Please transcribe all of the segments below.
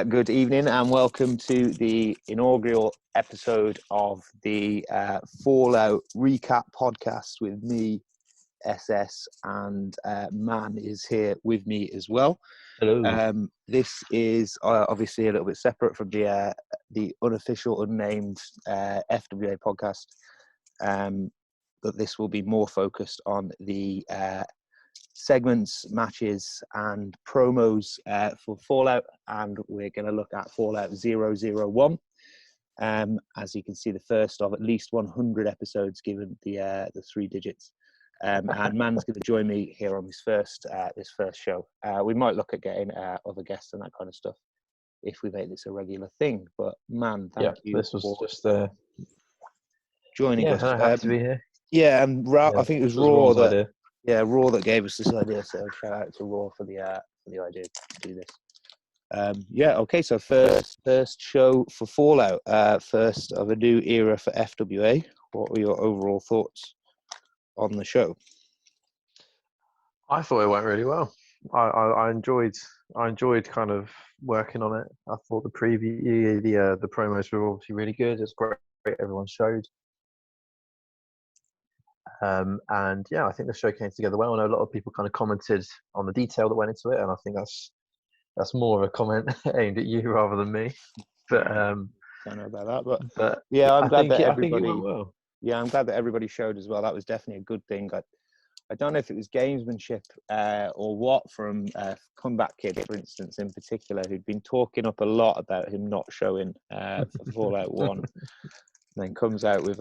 Good evening and welcome to the inaugural episode of the Fallout Recap podcast with me, SS, and Man is here with me as well. Hello. This is obviously a little bit separate from the unofficial, unnamed FWA podcast, but this will be more focused on the segments, matches, and promos for Fallout, and we're going to look at Fallout 001. As you can see, the first of at least 100 episodes, given the three digits. And Man's going to join me here on this first show. We might look at getting other guests and that kind of stuff if we make this a regular thing. But Man, thank you. This was just joining us. Happy to be here. Yeah, and I think it was Raw that. Idea. Yeah, Raw that gave us this idea. So shout out to Raw for the idea to do this. Okay. So first show for Fallout. First of a new era for FWA. What were your overall thoughts on the show? I thought it went really well. I enjoyed kind of working on it. I thought the preview, the promos were obviously really good. It's great. Everyone showed. And yeah, I think the show came together well. I know a lot of people kind of commented on the detail that went into it, and I think that's more of a comment aimed at you rather than me. But don't know about that, but yeah, I'm glad that everybody. I think it went well. Yeah, I'm glad that everybody showed as well. That was definitely a good thing. I don't know if it was gamesmanship or what from Comeback Kid, for instance, in particular, who'd been talking up a lot about him not showing for Fallout 1, and then comes out with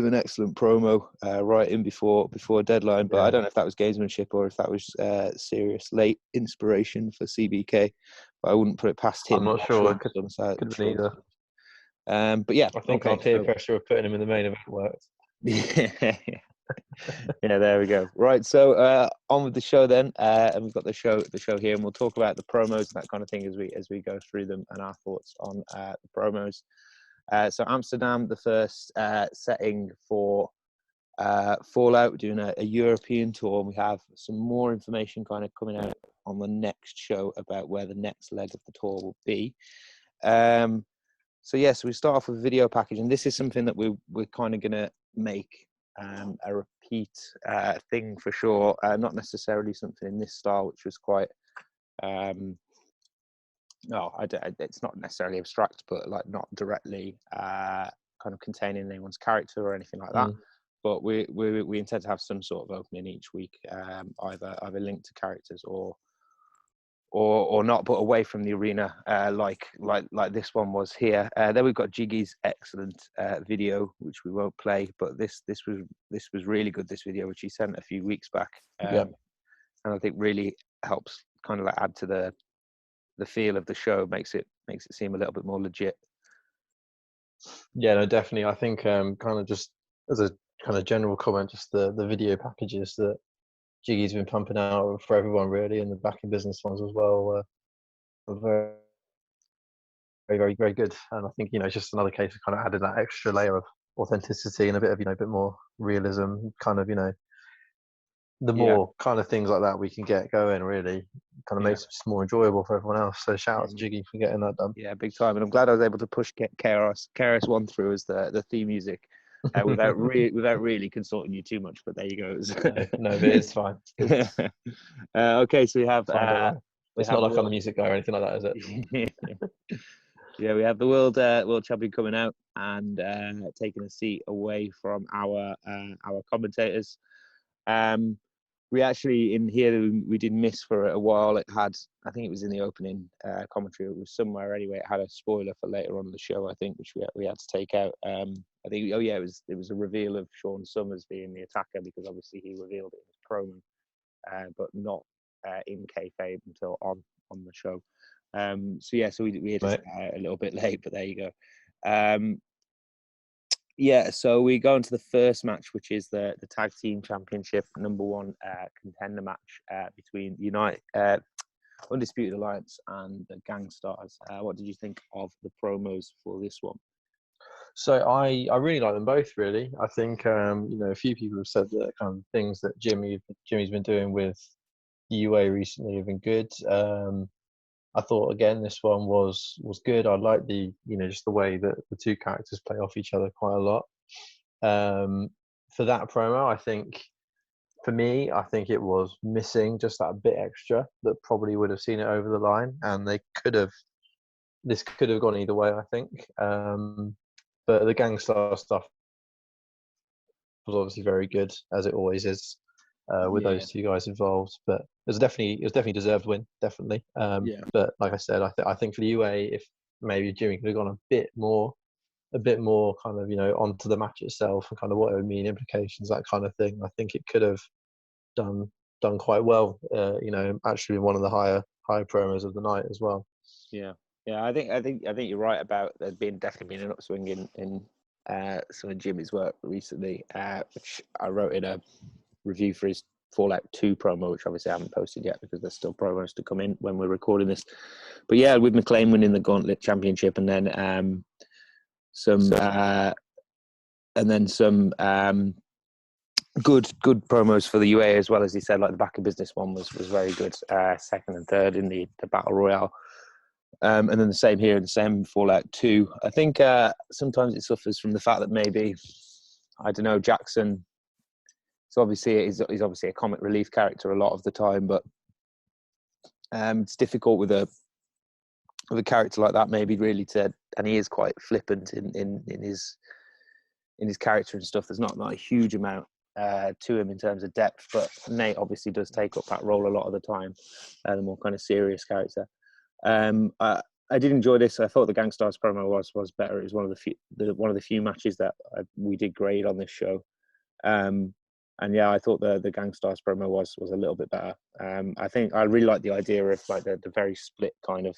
an excellent promo right in before deadline. But yeah. I don't know if that was gamesmanship or if that was serious late inspiration for CBK. But I wouldn't put it past him. I'm not sure. It could be either. But yeah, I think our peer pressure of putting him in the main event worked. Yeah, there we go. Right, so on with the show then, and we've got the show here, and we'll talk about the promos and that kind of thing as we go through them and our thoughts on the promos. So Amsterdam, the first setting for Fallout. We're doing a European tour, and we have some more information kind of coming out on the next show about where the next leg of the tour will be. So we start off with a video package, and this is something that we're kind of going to make a repeat thing for sure. Not necessarily something in this style, which was quite. It's not necessarily abstract, but like not directly kind of containing anyone's character or anything like that. But we intend to have some sort of opening each week, either linked to characters or not, but away from the arena, like this one was here. Then we've got Jiggy's excellent video, which we won't play, but this was really good. This video, which he sent a few weeks back, and I think really helps kind of like add to the feel of the show, makes it seem a little bit more legit. Yeah, no, definitely. I think kind of just as a kind of general comment, just the video packages that Jiggy's been pumping out for everyone really, and the backing business ones as well are very, very, very, very good. And I think it's just another case of kind of adding that extra layer of authenticity and a bit of a bit more realism, kind of the more kind of things like that we can get going, really kind of makes it just more enjoyable for everyone else. So shout out to Jiggy for getting that done. Yeah, big time. And I'm glad I was able to push KRS-One through as the theme music without really consulting you too much. But there you go. No, but it's fine. Okay, so we have. It's not like I'm the music guy or anything like that, is it? Yeah, we have the world champion coming out and taking a seat away from our commentators. We actually in here we did miss for a while. It had, I think it was in the opening commentary. It was somewhere anyway. It had a spoiler for later on in the show, I think, which we had to take out. I think it was a reveal of Sean Summers being the attacker, because obviously he revealed it in his promo, but not in kayfabe until on the show. So we had just a little bit late, but there you go. So we go into the first match, which is the Tag Team Championship #1 contender match between United Undisputed Alliance and the Gangstarz. What did you think of the promos for this one? So I really like them both, really. I think a few people have said that kind of things that Jimmy's been doing with the UA recently have been good. I thought again this one was good. I like the just the way that the two characters play off each other quite a lot. For that promo, I think for me, I think it was missing just that bit extra that probably would have seen it over the line, and this could have gone either way, I think. But the Gangstar stuff was obviously very good, as it always is, with those two guys involved. But it was definitely deserved win, definitely. But like I said, I think for the UA, if maybe Jimmy could have gone a bit more kind of onto the match itself and kind of what it would mean, implications, that kind of thing. I think it could have done quite well. Actually one of the higher promos of the night as well. Yeah. I think you're right about there definitely been an upswing in some of Jimmy's work recently, which I wrote in a review for his Fallout 2 promo, which obviously I haven't posted yet because there's still promos to come in when we're recording this. But yeah, with McLean winning the Gauntlet Championship, and then some good promos for the UA as well. As he said, like the Back of Business one was very good, second and third in the Battle Royale. And then the same here, and the same Fallout 2. I think sometimes it suffers from the fact that maybe, I don't know, Jackson. So obviously he's obviously a comic relief character a lot of the time, but it's difficult with a character like that, maybe really and he is quite flippant in his character and stuff. There's not a huge amount to him in terms of depth, but Nate obviously does take up that role a lot of the time, the more kind of serious character. I did enjoy this. I thought the Gangstars promo was better. It was one of the few matches that we did grade on this show. And yeah, I thought the Gangstars promo was a little bit better. I think I really like the idea of like the very split kind of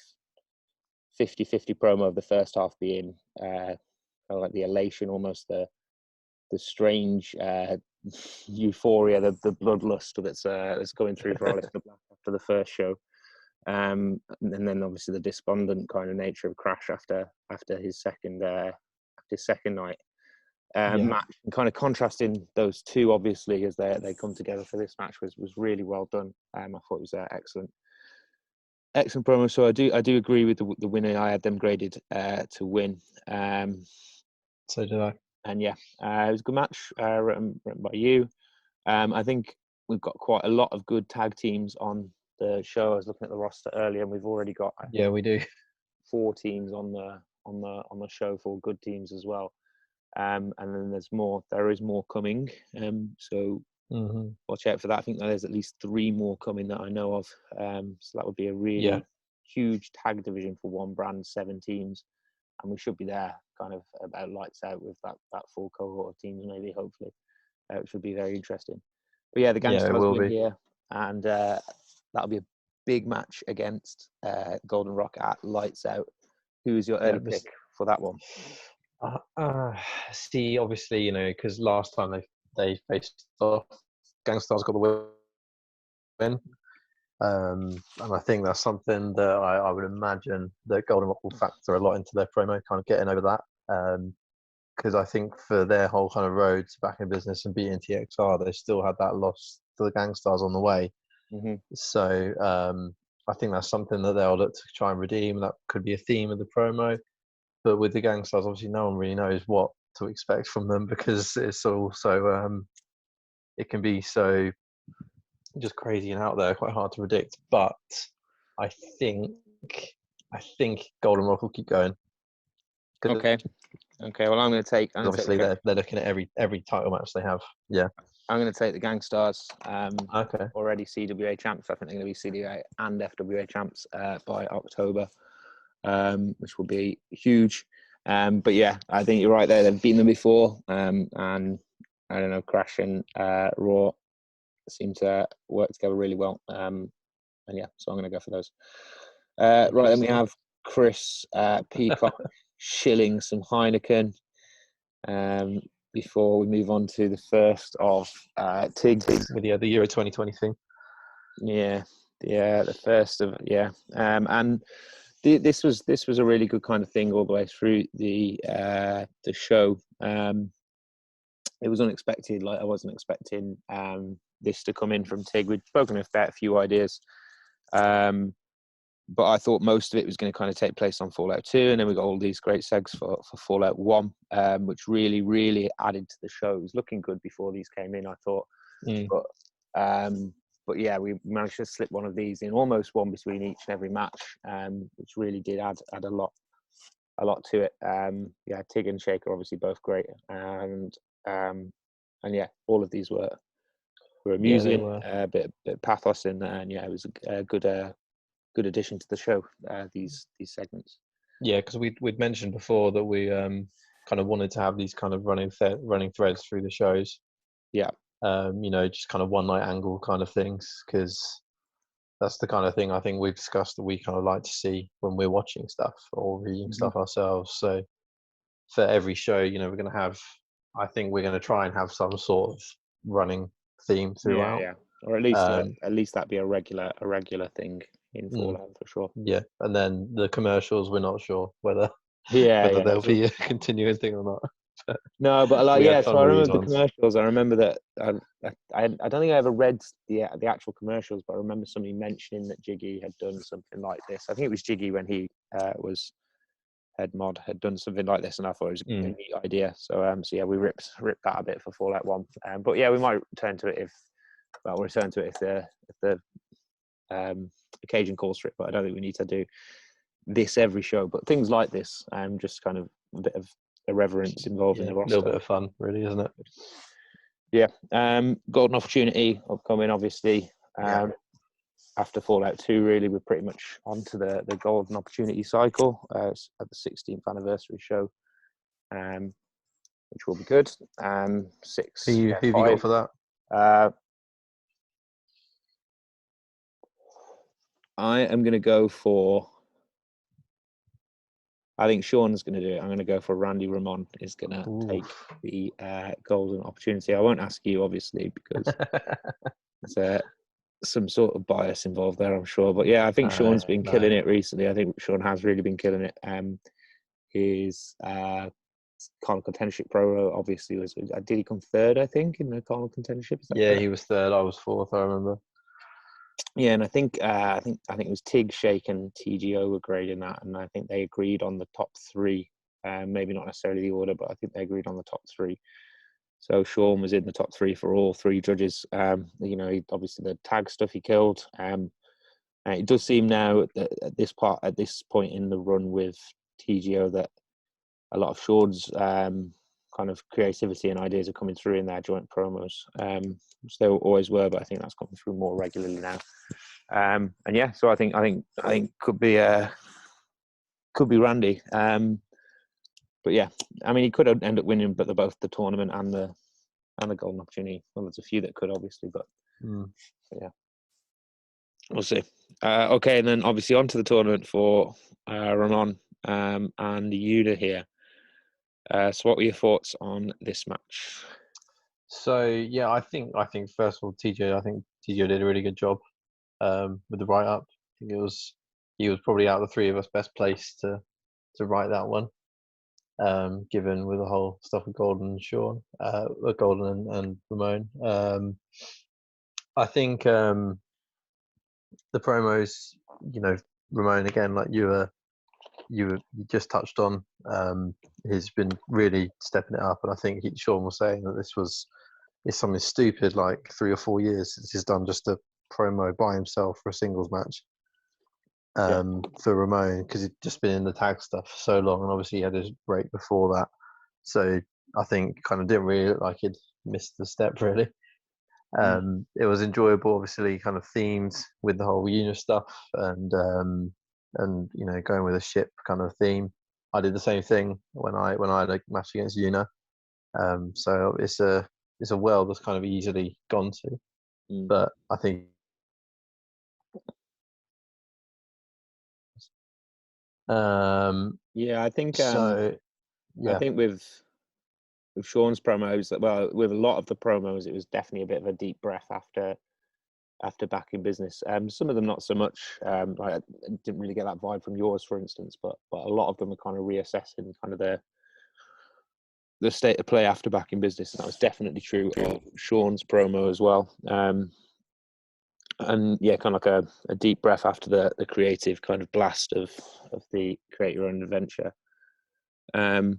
50-50 promo of the first half being kind of like the elation, almost the strange euphoria, the bloodlust that's going through for Aleister Black after the first show. And then obviously the despondent kind of nature of Crash after his second night match, and kind of contrasting those two obviously as they come together for this match was really well done. I thought it was excellent promo. So I do agree with the winner. I had them graded to win. So did I. And yeah, it was a good match written by you. I think we've got quite a lot of good tag teams on the show. I was looking at the roster earlier, and we've already got we do 4 teams on the show, 4 good teams as well. And then there is more coming. So watch out for that. I think there's at least 3 more coming that I know of. So that would be a really huge tag division for one brand, 7 teams, and we should be there kind of about lights out with that full cohort of teams, maybe, hopefully, which would be very interesting. But yeah, the Gangsters win here, and that'll be a big match against Golden Rock at Lights Out. Who is your early pick for that one? See, obviously, because last time they faced off, Gangstars got the win. And I think that's something that I would imagine that Golden Rock will factor a lot into their promo, kind of getting over that. Because I think for their whole kind of road to Back in Business and beating TXR, they still had that loss to the Gangstars on the way. So I think that's something that they'll look to try and redeem. That could be a theme of the promo. But with the Gangstars, obviously no one really knows what to expect from them, because it's all so it can be so just crazy and out there, quite hard to predict. But I think Golden Rock will keep going. Okay. Well, I'm going to take. Obviously, they're looking at every title match they have. Yeah. I'm going to take the Gangstars. Okay. Already CWA champs. I think they're going to be CWA and FWA champs by October, which will be huge. But yeah, I think you're right there. They've beaten them before, and I don't know, Crash and Raw seem to work together really well. And yeah, so I'm going to go for those. Right, then we have Chris Peacock shilling some Heineken. Before we move on to the first of TIG. With the Euro 2020 thing. Yeah, the first of and this was a really good kind of thing all the way through the show. It was unexpected. Like, I wasn't expecting this to come in from TIG. We'd spoken about a few ideas but I thought most of it was going to kind of take place on Fallout 2, and then we got all these great segs for Fallout 1, which really, really added to the show. It was looking good before these came in, I thought. But yeah, we managed to slip one of these in, almost one between each and every match, which really did add a lot to it. Yeah, Tig and Shaker obviously both great, and yeah, all of these were amusing, a bit of pathos in there, and yeah, it was a good addition to the show. These segments. Yeah, because we'd mentioned before that we kind of wanted to have these kind of running threads through the shows. Yeah. Just kind of one night angle kind of things, because that's the kind of thing I think we've discussed that we kind of like to see when we're watching stuff or reading stuff ourselves. So for every show, we're going to have, I think we're going to try and have some sort of running theme throughout. Yeah. Or at least that'd be a regular thing in Fallout for sure. Yeah, and then the commercials, we're not sure whether they'll be a continuing thing or not. No, but so I remember the commercials. I remember that I don't think I ever read the actual commercials, but I remember somebody mentioning that Jiggy had done something like this. I think it was Jiggy when he was head mod, had done something like this, and I thought it was a neat idea. So yeah, we ripped that a bit for Fallout 1. But yeah, we might return to it if the occasion calls for it. But I don't think we need to do this every show. But things like this, just kind of a bit of irreverence involved in the roster. A little bit of fun, really, isn't it? Yeah. Golden Opportunity upcoming, obviously. After Fallout 2, really, we're pretty much onto the Golden Opportunity cycle at the 16th anniversary show, which will be good. 6. Who have you got for that? I am going to go for. I think Sean's going to do it. I'm going to go for Randy Ramon is going to take the Golden Opportunity. I won't ask you, obviously, because there's some sort of bias involved there, I'm sure. But yeah, I think Sean's been killing it recently. I think Sean has really been killing it. His Carnal Contendership Pro obviously did he come third, I think, in the Carnal Contendership? Yeah, he was third. I was fourth, I remember. Yeah, and I think it was Tig, Shake, and TGO were grading that, and I think they agreed on the top 3. Maybe not necessarily the order, but I think they agreed on the top 3. So Sean was in the top 3 for all 3 judges. He, obviously the tag stuff he killed. And it does seem now at this point in the run with TGO that a lot of Sean's kind of creativity and ideas are coming through in their joint promos, which they always were, but I think that's coming through more regularly now. And yeah, so I think could be Randy. But yeah, I mean, he could end up winning, but both the tournament and the Golden Opportunity. Well, there's a few that could, obviously, but yeah, we'll see. Okay, and then obviously onto the tournament for Ramon and Yuna here. So what were your thoughts on this match? So yeah, I think first of all, TJ, I think TJ did a really good job with the write up. I think he was probably out of the 3 of us best placed to write that one. Given with the whole stuff with Golden and Sean, Golden and Ramon. I think the promos, Ramon again, like you just touched on, he's been really stepping it up, and I think Sean was saying that it's something stupid like 3 or 4 years since he's done just a promo by himself for a singles match. For Ramon, because he'd just been in the tag stuff so long, and obviously he had his break before that, so I think kind of didn't really look like he'd missed the step really. It was enjoyable, obviously kind of themed with the whole Yuna stuff and going with a ship kind of theme. I did the same thing when I had a match against Yuna, so it's a world that's kind of easily gone to, but I think I think so. Yeah. I think with Sean's promos, well, with a lot of the promos, it was definitely a bit of a deep breath after Back in Business. Some of them not so much. I didn't really get that vibe from yours, for instance, but a lot of them are kind of reassessing kind of the state of play after Back in Business, and that was definitely true of Sean's promo as well. And yeah, kind of like a deep breath after the creative kind of blast of the create your own adventure. But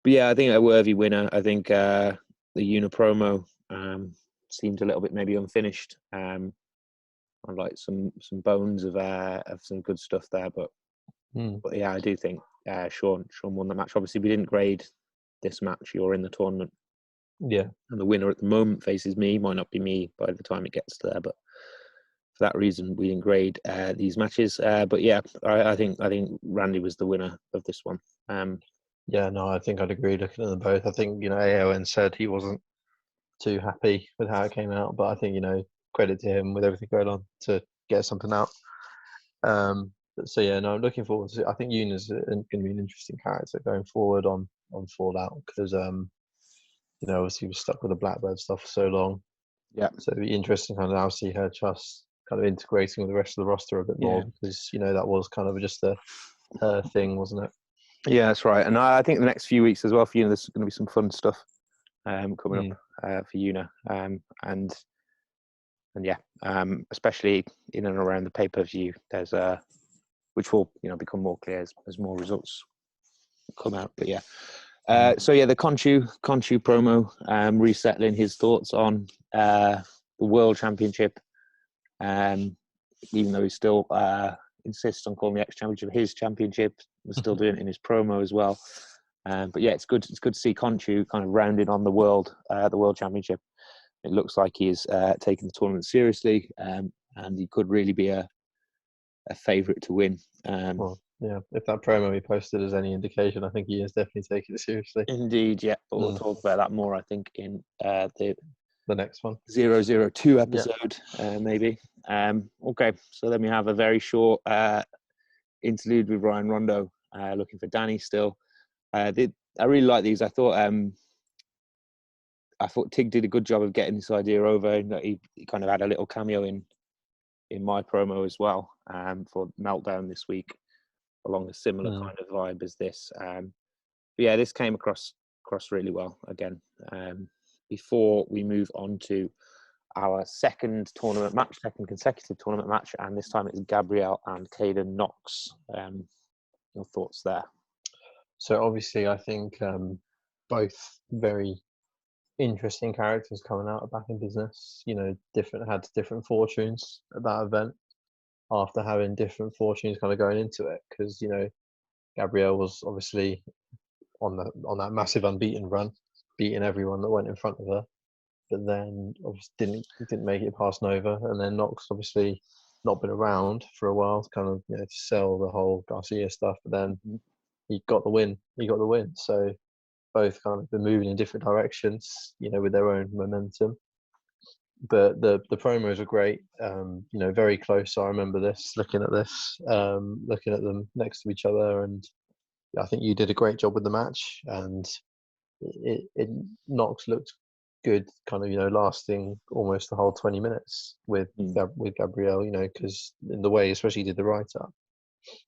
yeah, I think a worthy winner. I think the Una promo seemed a little bit maybe unfinished. I'd like some bones of some good stuff there, but yeah, I do think Sean won the match. Obviously, we didn't grade this match. You're in the tournament, Yeah, and the winner at the moment faces me. Might not be me by the time it gets there, but for that reason, we didn't grade these matches. But yeah, I think Randy was the winner of this one. yeah, no, I think I'd agree looking at them both. I think, AON said he wasn't too happy with how it came out, but I think, credit to him with everything going on to get something out. So yeah, no, I'm looking forward to it. I think Yuna's going to be an interesting character going forward on Fallout because obviously he was stuck with the Blackbird stuff for so long. Yeah. So it'd be interesting kind of now see her just kind of integrating with the rest of the roster a bit more because that was kind of just her thing, wasn't it? Yeah, that's right. And I think the next few weeks as well for Una, there's going to be some fun stuff coming up for Una. And yeah, especially in and around the pay-per-view, there's which will become more clear as more results come out. But yeah, so yeah, the Khonshu promo, resettling his thoughts on the World Championship, even though he still insists on calling the X Championship his championship, was still doing it in his promo as well. But yeah, it's good to see Khonshu kind of rounded on the World Championship. It looks like he is taking the tournament seriously, and he could really be a favourite to win. Well, yeah, if that promo he posted is any indication, I think he is definitely taking it seriously. Indeed, yeah. But we'll talk about that more, I think, in the next one. 002 episode, maybe. Okay, so then we have a very short interlude with Ryan Rondo looking for Danny still. I really like these. I thought Tig did a good job of getting this idea over. He kind of had a little cameo in my promo as well for Meltdown this week, along a similar kind of vibe as this. But yeah, this came across really well again. Before we move on to our second consecutive tournament match, and this time it's Gabriel and Caden Knox. Your thoughts there? So obviously, I think both very interesting characters coming out of Back in Business. Had different fortunes at that event after having different fortunes kind of going into it. Because Gabrielle was obviously on that massive unbeaten run, beating everyone that went in front of her, but then obviously didn't make it past Nova, and then Knox obviously not been around for a while, kind of to sell the whole Garcia stuff, but then he got the win. So both kind of been moving in different directions, with their own momentum. But the promos are great. Very close. I remember looking at them next to each other, and I think you did a great job with the match. And it Knox looked good, kind of lasting almost the whole 20 minutes with Gabrielle. Because in the way, especially he did the write up,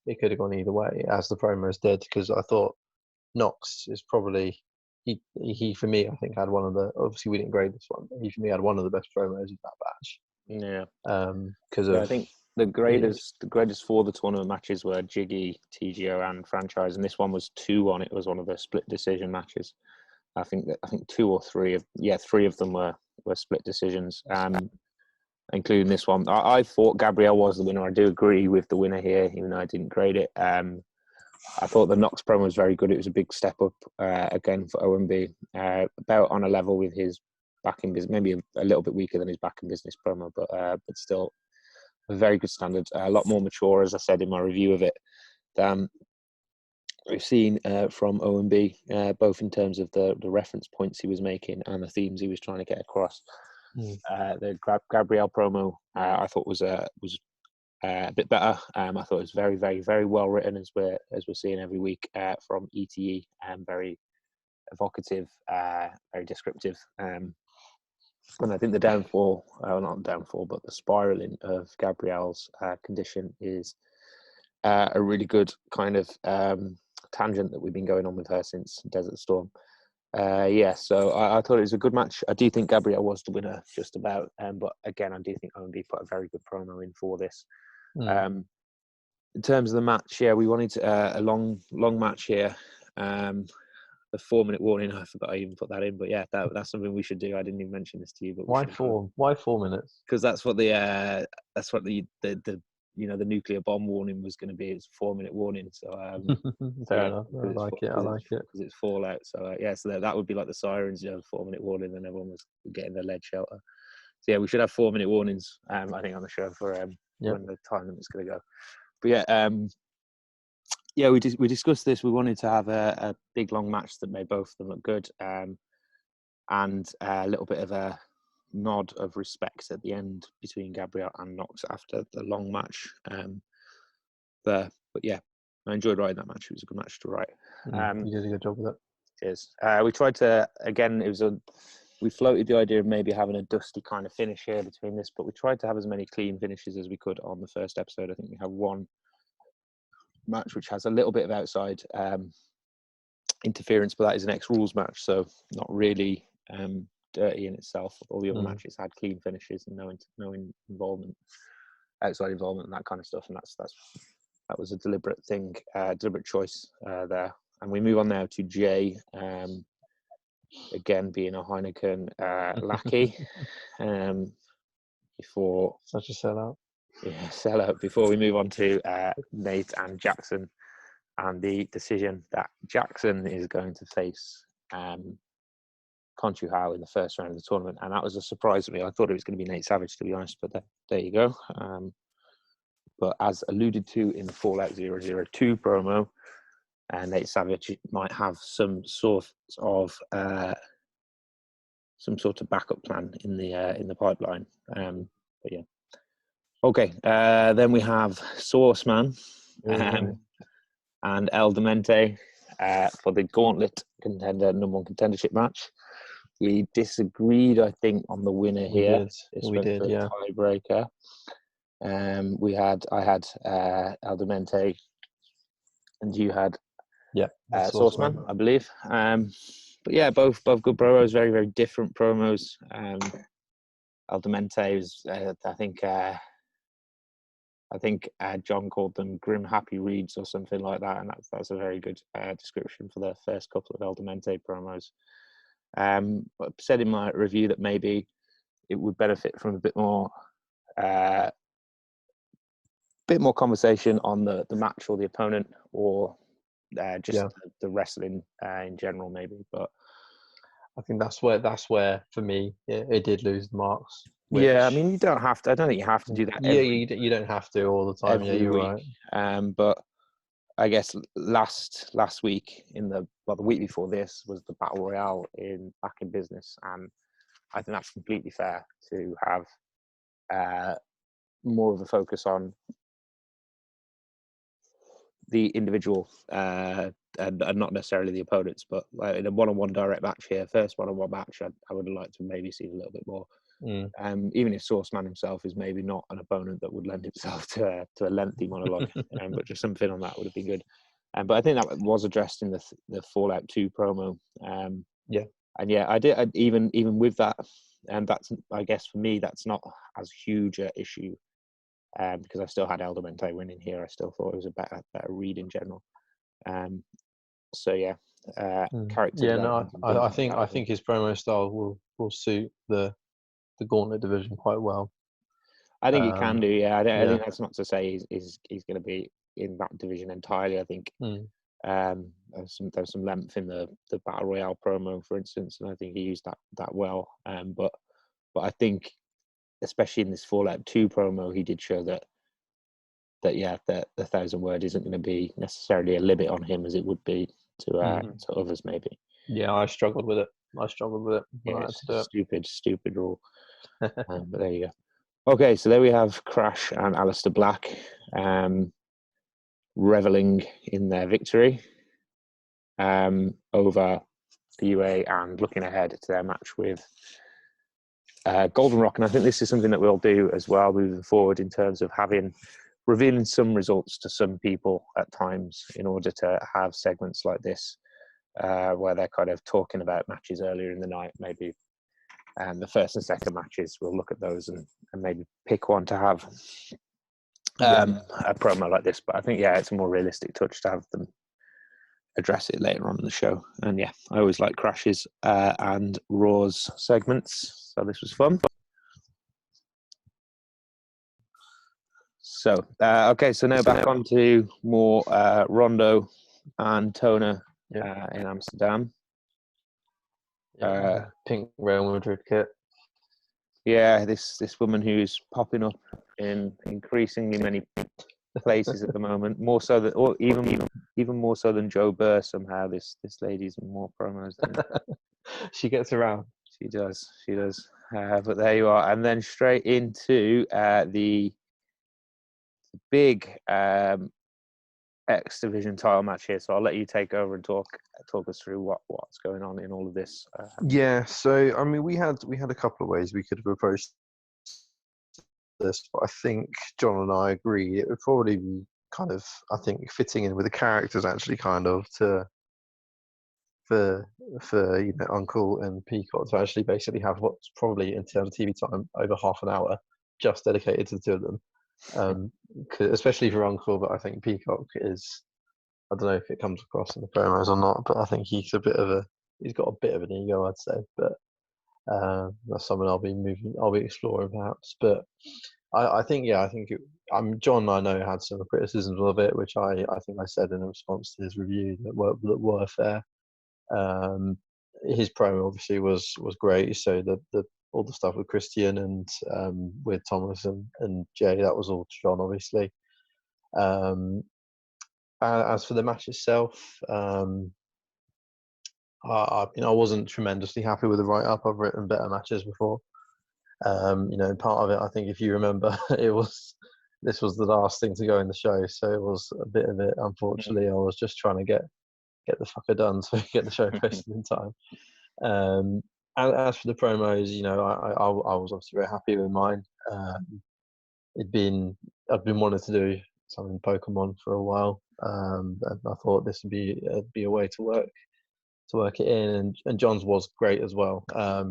it could have gone either way, as the promos did. Because I thought Knox is probably he for me, I think had one of the, obviously we didn't grade this one, but he for me had one of the best promos of that batch. Yeah. Because I think the graders for the tournament matches were Jiggy, TGO, and Franchise, and this one was 2-1. It was one of the split decision matches. I think 2 or 3 of three of them were split decisions, including this one. I thought Gabrielle was the winner. I do agree with the winner here, even though I didn't grade it. I thought the Knox promo was very good. It was a big step up again for OMB, about on a level with his Back in Business, maybe a little bit weaker than his Back in Business promo, but still a very good standard. A lot more mature, as I said in my review of it, than we've seen from OMB, both in terms of the reference points he was making and the themes he was trying to get across. The Gabrielle promo I thought was a bit better. I thought it was very, very, very well written, as we're seeing every week from ETE, and very evocative, very descriptive. And I think the downfall, not downfall, but the spiraling of Gabrielle's condition is a really good kind of tangent that we've been going on with her since Desert Storm. Yeah, so I thought it was a good match. I do think Gabriel was the winner, just about. But again, I do think OMB put a very good promo in for this. Mm. In terms of the match, yeah, we wanted a long match here. The 4-minute warning, I forgot I even put that in, but yeah, that's something we should do. I didn't even mention this to you, but we Why should, 4? Why 4 minutes? because that's what the the nuclear bomb warning was going to be. It's a 4-minute warning, so Fair enough. I like it. I like it. because it's Fallout. So yeah, so that would be like the sirens, 4-minute warning, and everyone was getting their lead shelter. So yeah, we should have 4-minute warnings. I think on the show for when the time limit's going to go. But yeah, we discussed this. We wanted to have a big long match that made both of them look good, and a little bit of a nod of respect at the end between Gabriel and Knox after the long match. But yeah, I enjoyed writing that match. It was a good match to write. You did a good job with it. Cheers. We tried to, again, we floated the idea of maybe having a dusty kind of finish here between this, but we tried to have as many clean finishes as we could on the first episode. I think we have one match which has a little bit of outside interference, but that is an X-Rules match, so not really dirty in itself. All the other matches had clean finishes and no involvement, outside involvement and that kind of stuff, and that was a deliberate thing, deliberate choice there. And we move on now to Jay, again being a Heineken lackey. Before such a sellout. Yeah, sellout. Before we move on to Nate and Jackson, and the decision that Jackson is going to face Conchu Hao in the first round of the tournament, and that was a surprise to me. I thought it was going to be Nate Savage, to be honest, but there you go. But as alluded to in the Fallout 002 promo, Nate Savage might have some sort of backup plan in the pipeline. But yeah. Okay, then we have Sourceman and El Demente for the Gauntlet contender number one contendership match. We disagreed, I think, on the winner here. We did, yeah. Tiebreaker. I had El Demente, and you had Sourceman, I believe. But yeah, both good promos, very, very different promos. El Demente was, I think John called them grim, happy reads or something like that, and that's a very good description for the first couple of El Demente promos. But I said in my review that maybe it would benefit from a bit more conversation on the match or the opponent, or just the wrestling in general, maybe. But I think that's where for me it did lose the marks. Yeah, I mean, you don't have to. I don't think you have to do that. You don't have to all the time. Yeah, you're week. Right. But I guess last week the week before this was the Battle Royale Back in Business, and I think that's completely fair to have more of a focus on the individual and not necessarily the opponents, but in a one-on-one direct match here, first one-on-one match, I would have liked to maybe see a little bit more. Even if Sourceman himself is maybe not an opponent that would lend himself to a lengthy monologue, but just something on that would have been good. But I think that was addressed in the Fallout 2 promo. And yeah, I did even with that, and that's, I guess for me, that's not as huge an issue because I still had El Demente winning here. I still thought it was a better read in general. So yeah, character. Yeah, no, I think his promo style will suit the Gauntlet division quite well. I think it can do. Yeah, I think that's not to say he's going to be in that division entirely. I think there's some length in the Battle Royale promo, for instance, and I think he used that well. But I think, especially in this Fallout 2 promo, he did show that the 1,000 word isn't going to be necessarily a limit on him as it would be to others, maybe. Yeah, I struggled with it. Yeah, stupid rule. But there you go. Okay, so there we have Crash and Aleister Black reveling in their victory over the UA and looking ahead to their match with Golden Rock. And I think this is something that we'll do as well moving forward in terms of revealing some results to some people at times in order to have segments like this where they're kind of talking about matches earlier in the night. Maybe the first and second matches, we'll look at those and maybe pick one to have a promo like this. But I think, yeah, it's a more realistic touch to have them address it later on in the show. And yeah, I always like Crash's and Raw's segments, so this was fun. So okay, so now back on to more Rondo and Tona in Amsterdam. Pink Real Madrid kit. Yeah, this woman who's popping up in increasingly many places at the moment, more so than, or even more so than Joe Burr. Somehow, this lady's in more promos than she gets around. She does. But there you are, and then straight into the big X Division title match here. So I'll let you take over and talk us through what's going on in all of this. Yeah. So I mean, we had a couple of ways we could have approached this, but I think John and I agree it would probably be kind of, I think, fitting in with the characters actually, kind of for Uncle and Peacock to actually basically have what's probably, in terms of TV time, over half an hour just dedicated to the two of them. Especially for Uncle, but I think Peacock is, I don't know if it comes across in the promos or not, but I think he's got a bit of an ego, I'd say, but that's something I'll be exploring perhaps. But I think John, I know, had some criticisms of it, which I think I said in response to his review that were fair. His promo obviously was great, so the all the stuff with Christian and with Thomas and Jay, that was all John, obviously. As for the match itself, I wasn't tremendously happy with the write-up. I've written better matches before. Part of it, I think, if you remember, this was the last thing to go in the show, so it was a bit of it. Unfortunately, I was just trying to get the fucker done so we get the show posted in time. And as for the promos, I was obviously very happy with mine. I've been wanting to do something Pokemon for a while, and I thought this would be a way to work it in. And John's was great as well. I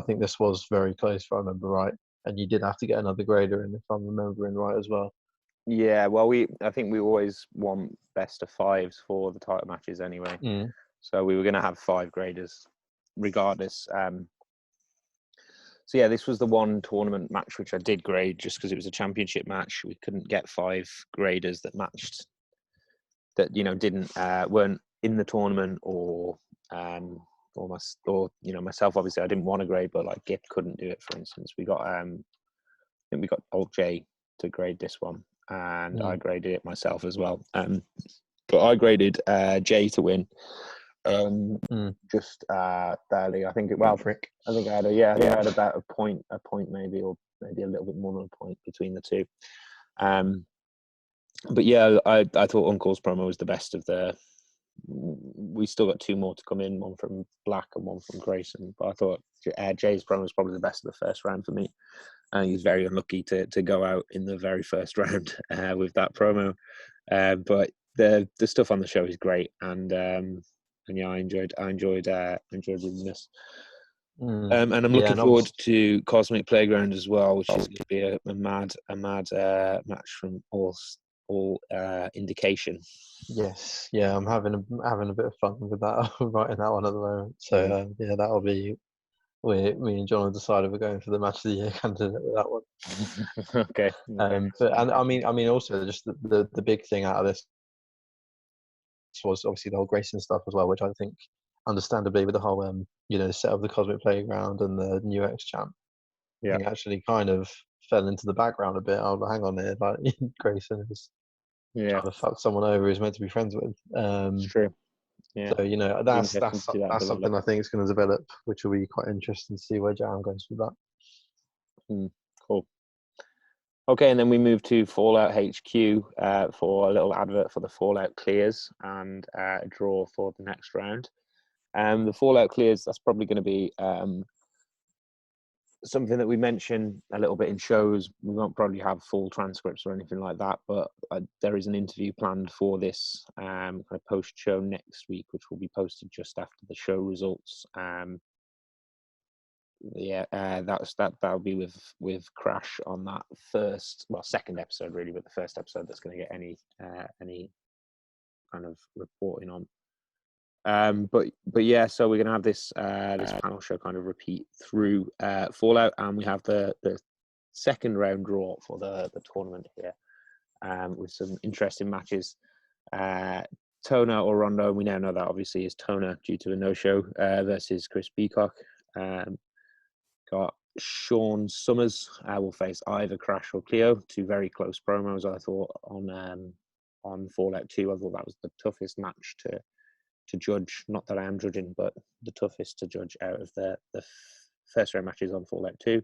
think this was very close, if I remember right. And you did have to get another grader in, if I'm remembering right as well. Yeah, well, I think we always want best of fives for the title matches anyway. So we were going to have 5 graders regardless. So yeah, this was the one tournament match which I did grade just because it was a championship match. We couldn't get 5 graders that matched, that weren't in the tournament or myself. Obviously, I didn't want to grade, but like Gift couldn't do it. For instance, we got I think we got Alt J to grade this one, and I graded it myself as well. But I graded J to win. Just barely. I think Frick. I think I had about a point maybe, or maybe a little bit more than a point between the two. But yeah, I thought Uncle's promo was the best of the. We still got 2 more to come in, one from Black and one from Grayson. But I thought Jay's promo was probably the best of the first round for me. And he's very unlucky to go out in the very first round with that promo. But the stuff on the show is great, and yeah, I enjoyed reading this. And I'm looking forward to Cosmic Playground as well, which is going to be a mad match from all indication. Yes, yeah, I'm having a bit of fun with that, writing that one at the moment. So that'll be. Me and John have decided we're going for the match of the year candidate with that one. Okay. But I mean, also just the big thing out of this was obviously the whole Grayson stuff as well, which I think, understandably, with the whole set of the Cosmic Playground and the new X Champ, I think actually kind of fell into the background a bit. Oh, but hang on here, like Grayson is trying to fuck someone over who's meant to be friends with. It's true. Yeah. So that's something I think is going to develop, which will be quite interesting to see where Jaron goes with that. Cool. Okay, and then we move to Fallout HQ for a little advert for the Fallout Clears and a draw for the next round. The Fallout Clears, that's probably going to be something that we mention a little bit in shows. We won't probably have full transcripts or anything like that, but there is an interview planned for this kind of post-show next week, which will be posted just after the show results. That'll be with Crash on that second episode really, but the first episode that's going to get any kind of reporting on. But yeah, so we're gonna have this panel show kind of repeat through Fallout, and we have the second round draw for the tournament here, with some interesting matches. Tona or Rondo, we now know that obviously is Tona due to a no-show, versus Chris Peacock. Got Sean Summers will face either Crash or Cleo. Two very close promos, I thought, on Fallout 2. I thought that was the toughest match to judge. Not that I am judging, but the toughest to judge out of the first round matches on Fallout 2.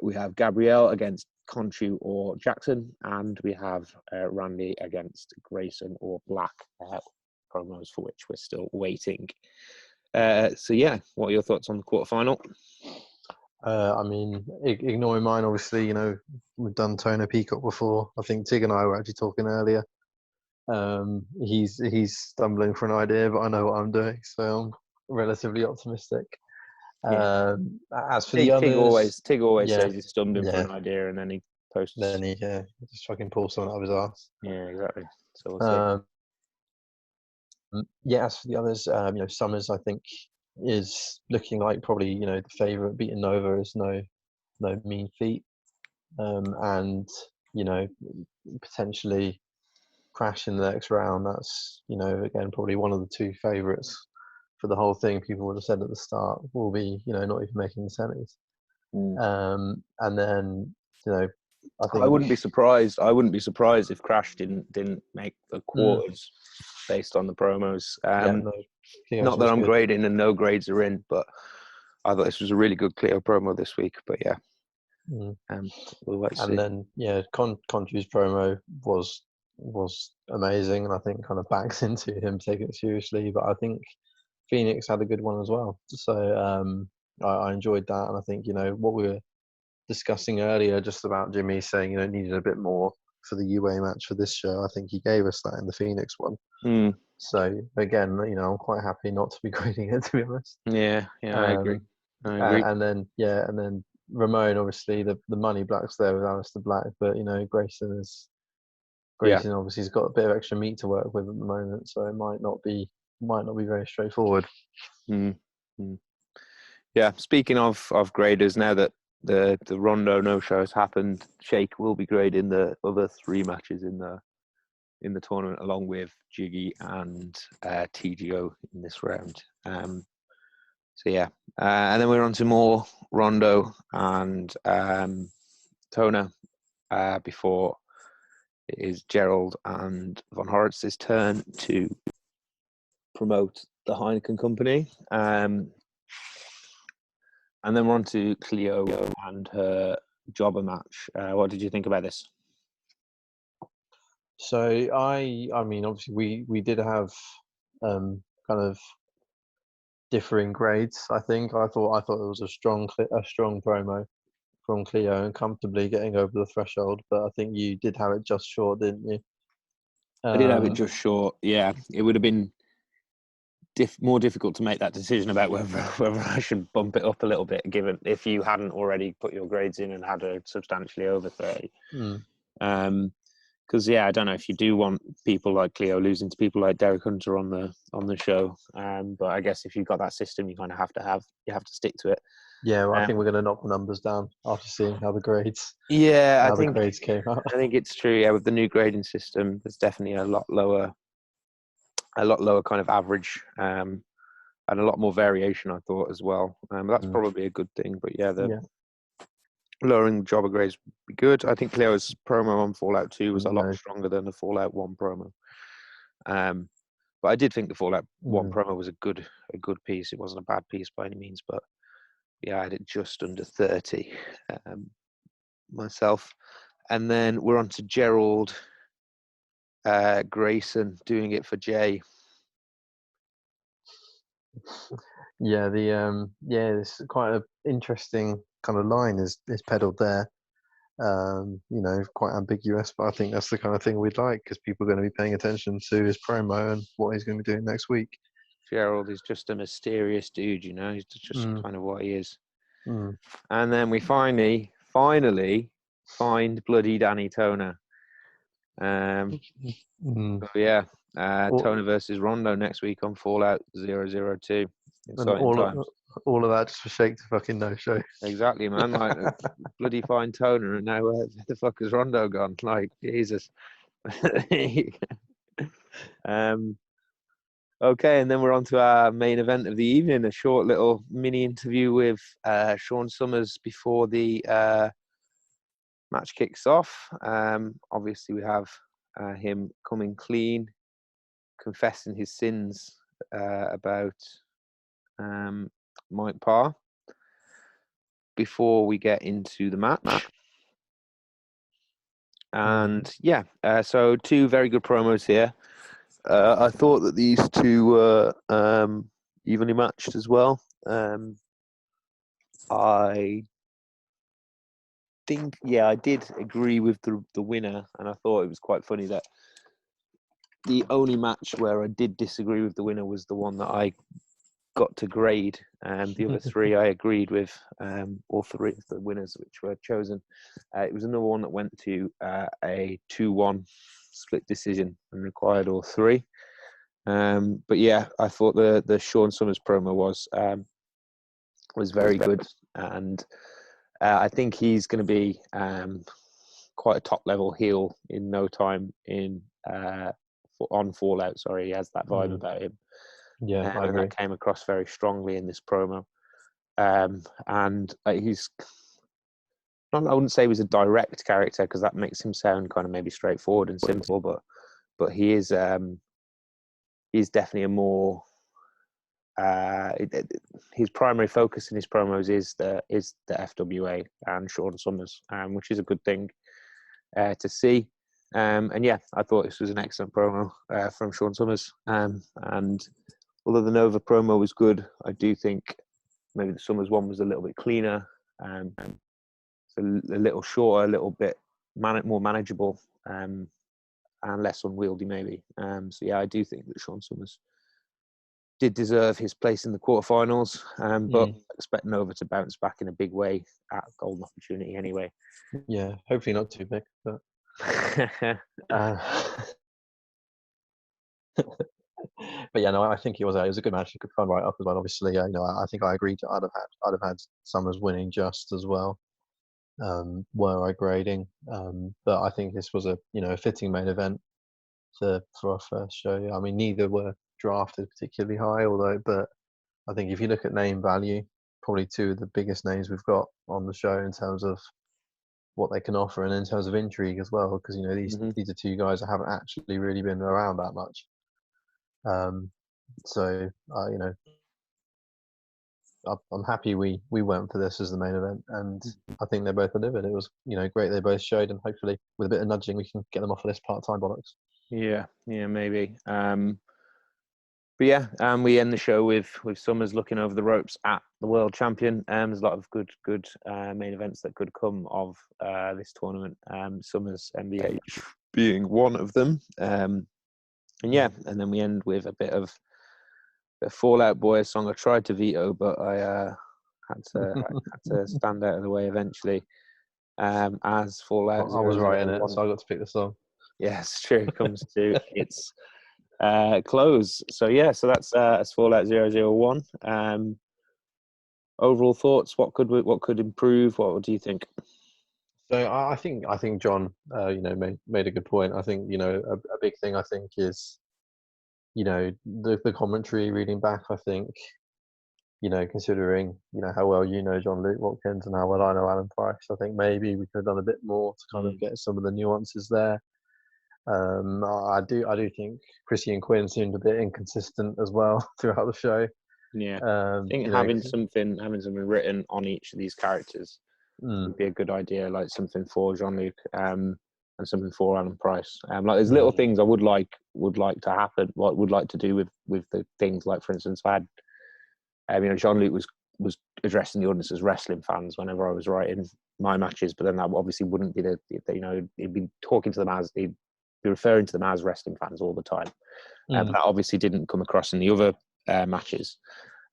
We have Gabrielle against Conchu or Jackson, and we have Randy against Grayson or Black, promos for which we're still waiting. So yeah, what are your thoughts on the quarterfinal? I mean, ignoring mine, obviously, we've done Tona Peacock before. I think Tig and I were actually talking earlier. He's stumbling for an idea, but I know what I'm doing, so I'm relatively optimistic. Yeah. As for the others, Tig always says he's stumbling for an idea, and then he posts. Then he just fucking pulls something out of his ass. Yeah, exactly. So we'll see. Yeah, as for the others, Summers, I think, is looking like probably the favourite. Beating Nova is no mean feat, and potentially Crash in the next round. That's again probably one of the two favourites for the whole thing. People would have said at the start will be not even making the semis. And then I think I wouldn't be surprised. If Crash didn't make the quarters based on the promos. Not that I'm grading and no grades are in, but I thought this was a really good Cleo promo this week. But yeah, we'll wait to see. And then Conchu's promo was amazing, and I think kind of backs into him taking it seriously. But I think Phoenix had a good one as well. So I enjoyed that, and I think what we were discussing earlier just about Jimmy saying needed a bit more for the UA match for this show. I think he gave us that in the Phoenix one. So again, I'm quite happy not to be grading it, to be honest. Yeah, I agree. And then Ramon, obviously the money Black's there with Aleister Black, but Grayson obviously has got a bit of extra meat to work with at the moment, so it might not be very straightforward. Yeah, speaking of graders, now that the Rondo no show has happened, Shake will be grading the other three matches in the tournament along with Jiggy and TGO in this round. So yeah, and then we're on to more Rondo and Tona before it is Gerald and Von Horitz's turn to promote the Heineken Company. And then we're on to Cleo and her jobber match. What did you think about this? So I mean, obviously we did have kind of differing grades. I think I thought it was a strong promo from Cleo and comfortably getting over the threshold. But I think you did have it just short, didn't you? I did have it just short. Yeah, it would have been more difficult to make that decision about whether I should bump it up a little bit, given if you hadn't already put your grades in and had a substantially over 30. Because I don't know if you do want people like Cleo losing to people like Derek Hunter on the show. But I guess if you've got that system, you kind of have to stick to it. Yeah, well, I think we're going to knock the numbers down after seeing how the grades. Yeah, the grades came out. I think it's true. Yeah, with the new grading system, there's definitely a lot lower kind of average, and a lot more variation, I thought, as well. That's probably a good thing. But lowering the jobber grades would be good. I think Cleo's promo on Fallout 2 was a lot stronger than the Fallout 1 promo. But I did think the Fallout 1 promo was a good piece. It wasn't a bad piece by any means, but I had it just under 30 myself. And then we're on to Gerald Grayson doing it for Jay. Yeah, it's quite an interesting kind of line is peddled there. Quite ambiguous, but I think that's the kind of thing we'd like because people are going to be paying attention to his promo and what he's going to be doing next week. Gerald is just a mysterious dude, you know. He's just kind of what he is. Mm. And then we finally find bloody Danny Toner. Yeah, Toner versus Rondo next week on Fallout 002. Exciting times. All of that just for Shake to fucking no show. Exactly, man. Like bloody fine Toner, and now where the fuck has Rondo gone? Like Jesus. Okay, and then we're on to our main event of the evening, a short little mini interview with Sean Summers before the match kicks off. Obviously, we have him coming clean, confessing his sins about Mike Parr before we get into the match. And yeah, so two very good promos here. I thought that these two were evenly matched as well. I think, I did agree with the winner, and I thought it was quite funny that the only match where I did disagree with the winner was the one that I got to grade. The other three I agreed with, all three of the winners which were chosen. It was another one that went to a 2-1 split decision and required all three. But yeah, I thought the Sean Summers promo was very good, and I think he's going to be quite a top level heel in no time on Fallout. Sorry, he has that vibe about him. Yeah, I agree. That came across very strongly in this promo. And he's I wouldn't say he was a direct character because that makes him sound kind of maybe straightforward and simple, but he is he's definitely a more his primary focus in his promos is the FWA and Sean Summers, which is a good thing to see. And yeah, I thought this was an excellent promo from Sean Summers. And although the Nova promo was good, I do think maybe the Summers one was a little bit cleaner, a little shorter, a little bit more manageable, and less unwieldy maybe. So yeah, I do think that Sean Summers did deserve his place in the quarterfinals, but expect Nova to bounce back in a big way at Golden Opportunity anyway. Yeah, hopefully not too big, but but yeah, no, I think it was a good match. You could find right up as well. Obviously, I think I agreed. I'd have had Summers winning just as well. Were I grading, but I think this was a fitting main event for our first show. I mean, neither were drafted particularly high, but I think if you look at name value, probably two of the biggest names we've got on the show in terms of what they can offer and in terms of intrigue as well, because these are two guys that haven't actually really been around that much. I'm happy we went for this as the main event, and I think they both delivered. It was great they both showed, and hopefully with a bit of nudging we can get them off of this part-time bollocks. Yeah, maybe. But yeah, we end the show with Summers looking over the ropes at the world champion. There's a lot of good main events that could come of this tournament. Summers MBH being one of them. And yeah, and then we end with a bit of Fall Out Boy, a song I tried to veto, but I had to stand out of the way eventually. As Fall Out, I was right in it, so I got to pick the song. Yes, true. It comes to its close. So yeah, so that's Fallout 001. Overall thoughts? What could improve? What do you think? So I think John, made a good point. I think a big thing I think is the commentary reading back. I think considering how well John Luke Watkins and how well I know Alan Price, I think maybe we could have done a bit more to kind of get some of the nuances there. I do think Chrissy and Quinn seemed a bit inconsistent as well throughout the show. Yeah, I think having something written on each of these characters would be a good idea. Like something for Jean-Luc and something for Alan Price. Like there's little things I would like to happen. What would like to do with the things. Like for instance, I had Jean-Luc was addressing the audience as wrestling fans whenever I was writing my matches, but then that obviously wouldn't be he'd be talking to them as, he'd be referring to them as wrestling fans all the time. But that obviously didn't come across in the other matches.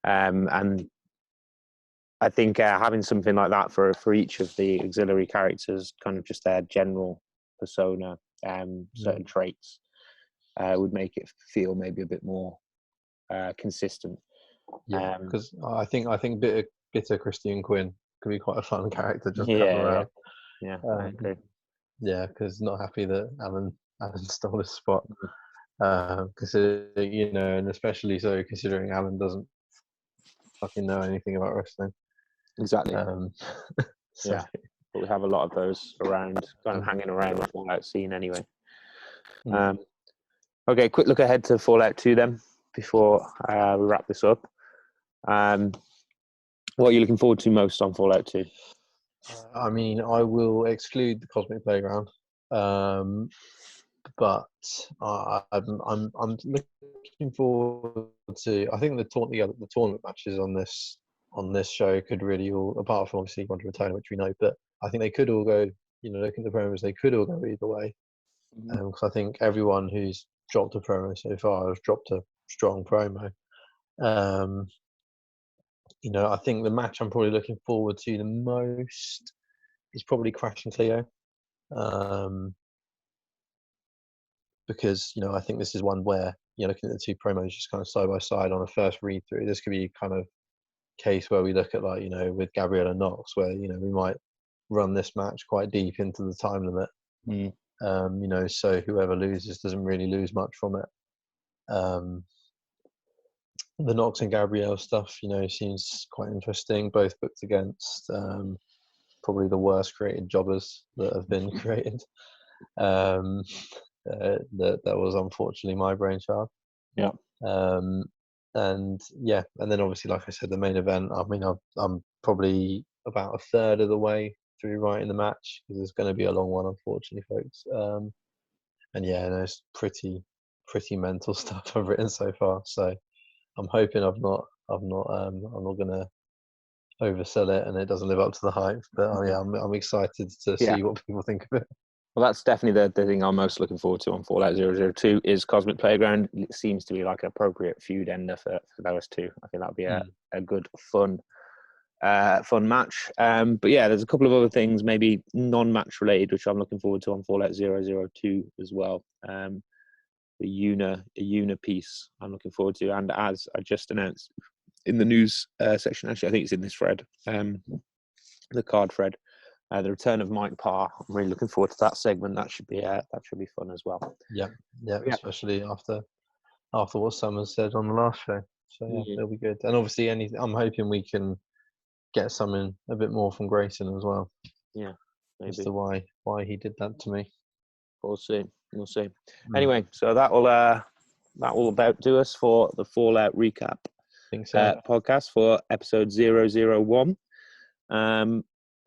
And I think having something like that for each of the auxiliary characters, kind of just their general persona, certain traits, would make it feel maybe a bit more consistent. Yeah, because I think bitter Christian Quinn could be quite a fun character just to have around. Yeah, I agree. Yeah, because not happy that Alan stole his spot. Because and especially so considering Alan doesn't fucking know anything about wrestling. Exactly. So. Yeah, but we have a lot of those around, kind of hanging around the Fallout scene anyway. Okay, quick look ahead to Fallout 2 then, before we wrap this up. What are you looking forward to most on Fallout 2? I mean, I will exclude the Cosmic Playground, but I'm looking forward to. I think the tournament matches on this show could really all, apart from obviously Quantum Return, which we know, but I think they could all go. Looking at the promos, they could all go either way. Because I think everyone who's dropped a promo so far has dropped a strong promo. I think the match I'm probably looking forward to the most is probably Crash and Cleo. Because, I think this is one where, looking at the two promos just kind of side by side on a first read through, this could be kind of case where we look at with Gabriella Knox, where, we might run this match quite deep into the time limit. So whoever loses doesn't really lose much from it. The Knox and Gabrielle stuff, seems quite interesting. Both booked against probably the worst created jobbers that have been created. That was unfortunately my brainchild. Yeah. And then obviously, like I said, the main event. I mean, I'm probably about a third of the way through writing the match because it's going to be a long one, unfortunately, folks. It's pretty mental stuff I've written so far. So I'm hoping I'm not going to oversell it and it doesn't live up to the hype. But I'm excited to see what people think of it. Well, that's definitely the thing I'm most looking forward to on Fallout 002 is Cosmic Playground. It seems to be like an appropriate feud ender for those two. I think that'll be a good, fun match. But yeah, there's a couple of other things, maybe non-match related, which I'm looking forward to on Fallout 002 as well. The Una piece I'm looking forward to. And as I just announced in the news section, actually, I think it's in this thread, the card thread, the return of Mike Parr. I'm really looking forward to that segment. That should be fun as well. Yeah, especially after what Summers said on the last show. So it'll be good. And obviously, I'm hoping we can get something a bit more from Grayson as well. Yeah, maybe. As to why he did that to me. We'll see. Anyway, so that will about do us for the Fallout recap. Podcast for episode 001.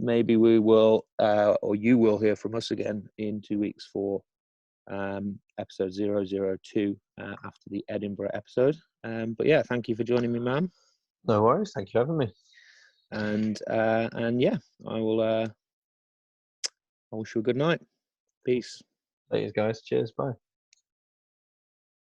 Maybe we will, or you will hear from us again in 2 weeks for episode 002 after the Edinburgh episode. But yeah, thank you for joining me, man. No worries. Thank you for having me. And I will. I wish you a good night. Peace. Thanks, guys. Cheers. Bye.